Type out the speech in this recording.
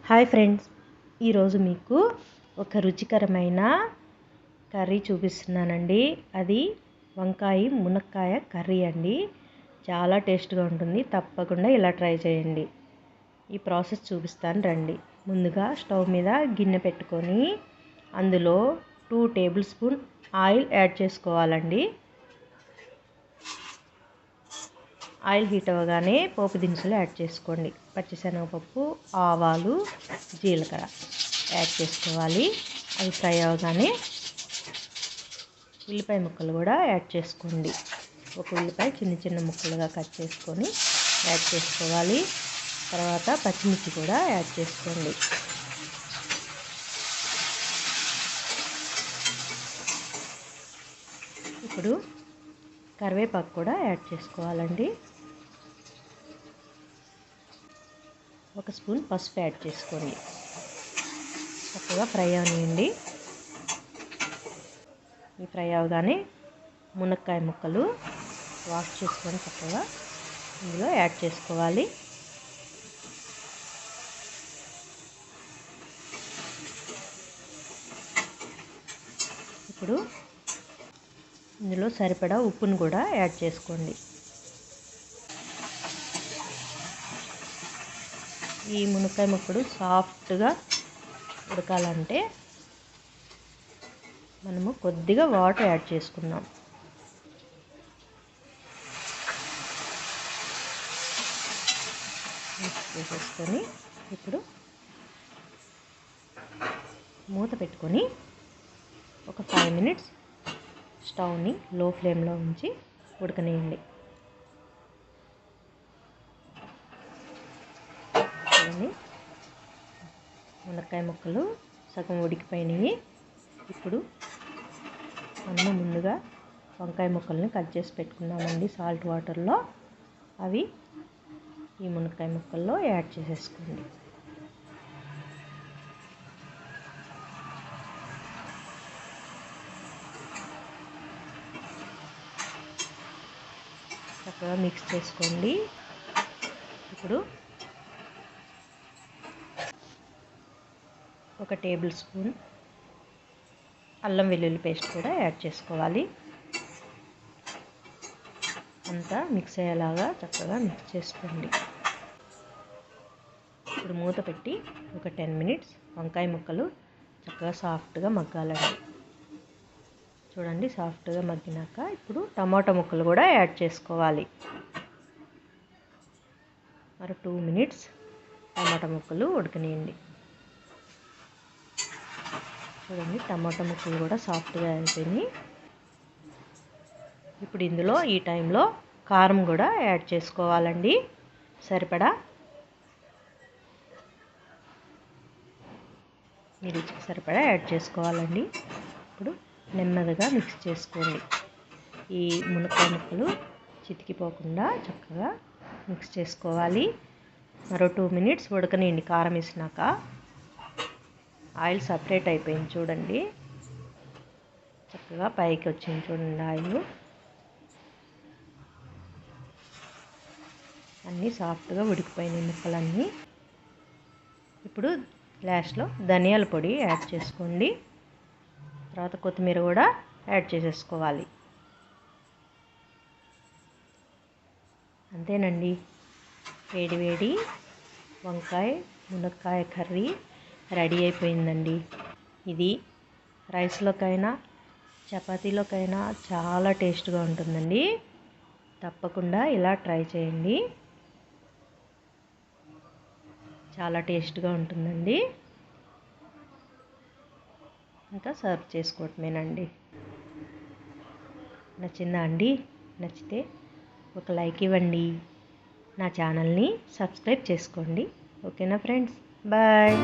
Hi friends, ఈరోజు మీకు ఒక రుచికరమైన కర్రీ చూపిస్తున్నానండి. అది వంకాయ మునక్కాయ కర్రీ అండి. చాలా టేస్ట్గా ఉంటుంది. తప్పకుండా ఇలా ట్రై చేయండి. ఈ ప్రాసెస్ చూపిస్తాను రండి. ముందుగా స్టవ్ మీద గిన్నె పెట్టుకొని అందులో 2 టేబుల్ స్పూన్ ఆయిల్ యాడ్ చేసుకోవాలండి. ఆయిల్ హీట్ అవ్వగానే పోపు దినుసులు యాడ్ చేసుకోండి. పచ్చిశనగపప్పు, ఆవాలు, జీలకర్ర యాడ్ చేసుకోవాలి. అవి ఫ్రై అవ్వగానే ఉల్లిపాయ ముక్కలు కూడా యాడ్ చేసుకోండి. ఒక ఉల్లిపాయ చిన్న చిన్న ముక్కలుగా కట్ చేసుకొని యాడ్ చేసుకోవాలి. తర్వాత పచ్చిమిర్చి కూడా యాడ్ చేసుకోండి. ఇప్పుడు కరివేపాకు కూడా యాడ్ చేసుకోవాలండి. 1 స్పూన్ పసుపు యాడ్ చేసుకోండి. చక్కగా ఫ్రై అవనియండి. ఈ ఫ్రై అవగానే మునక్కాయ ముక్కలు వాష్ చేసుకొని చక్కగా ఇందులో యాడ్ చేసుకోవాలి. ఇప్పుడు ఇందులో సరిపడా ఉప్పును కూడా యాడ్ చేసుకోండి. ఈ మునక్కాయ ముక్కలు సాఫ్ట్గా ఉడకాలంటే మనము కొద్దిగా వాటర్ యాడ్ చేసుకున్నాం. మిక్స్ చేసేసుకొని ఇప్పుడు మూత పెట్టుకొని ఒక 5 మినిట్స్ స్టవ్ని లో ఫ్లేమ్లో ఉంచి ఉడకనేయండి. మునక్కాయ ముక్కలు సగం ఉడికిపోయినాయి. ఇప్పుడు మనము ముందుగా వంకాయ ముక్కల్ని కట్ చేసి పెట్టుకున్నామండి సాల్ట్ వాటర్లో. అవి ఈ మునక్కాయ ముక్కల్లో యాడ్ చేసేసుకోండి. చక్కగా మిక్స్ చేసుకోండి. ఇప్పుడు 1 టేబుల్ స్పూన్ అల్లం వెల్లుల్లి పేస్ట్ కూడా యాడ్ చేసుకోవాలి. అంతా మిక్స్ అయ్యేలాగా చక్కగా మిక్స్ చేసుకోండి. ఇప్పుడు మూత పెట్టి ఒక 10 మినిట్స్ వంకాయ ముక్కలు చక్కగా సాఫ్ట్గా మగ్గాలండి. చూడండి, సాఫ్ట్గా మగ్గినాక ఇప్పుడు టమాటా ముక్కలు కూడా యాడ్ చేసుకోవాలి. మరి 2 మినిట్స్ టమాటా ముక్కలు ఉడకనియండి. చూడండి, టమాటా ముక్కలు కూడా సాఫ్ట్గా అయిపోయినాయి. ఇప్పుడు ఇందులో ఈ టైంలో కారం కూడా యాడ్ చేసుకోవాలండి. సరిపడా మీ రుచికి సరిపడా యాడ్ చేసుకోవాలండి. ఇప్పుడు నెమ్మదిగా మిక్స్ చేసుకోండి. ఈ మునక్కాయ ముక్కలు చితికిపోకుండా చక్కగా మిక్స్ చేసుకోవాలి. మరో 2 మినిట్స్ ఉడకనియండి. కారం వేసినాక ఆయిల్ సపరేట్ అయిపోయింది చూడండి. చక్కగా పైకి వచ్చింది చూడండి ఆయిల్. అన్నీ సాఫ్ట్గా ఉడికిపోయినాయి ముక్కలన్నీ. ఇప్పుడు లాస్ట్లో ధనియాల పొడి యాడ్ చేసుకోండి. తర్వాత కొత్తిమీర కూడా యాడ్ చేసేసుకోవాలి. అంతేనండి, వేడి వేడి వంకాయ మునక్కాయ కర్రీ రెడీ అయిపోయిందండి. ఇది రైస్లోకైనా చపాతీలోకైనా చాలా టేస్ట్గా ఉంటుందండి. తప్పకుండా ఇలా ట్రై చేయండి. చాలా టేస్ట్గా ఉంటుందండి. ఇంకా సర్వ్ చేసుకోవటమేనండి. నచ్చిందా అండి? నచ్చితే ఒక లైక్ ఇవ్వండి. నా ఛానల్ని సబ్స్క్రైబ్ చేసుకోండి. ఓకేనా ఫ్రెండ్స్? బాయ్.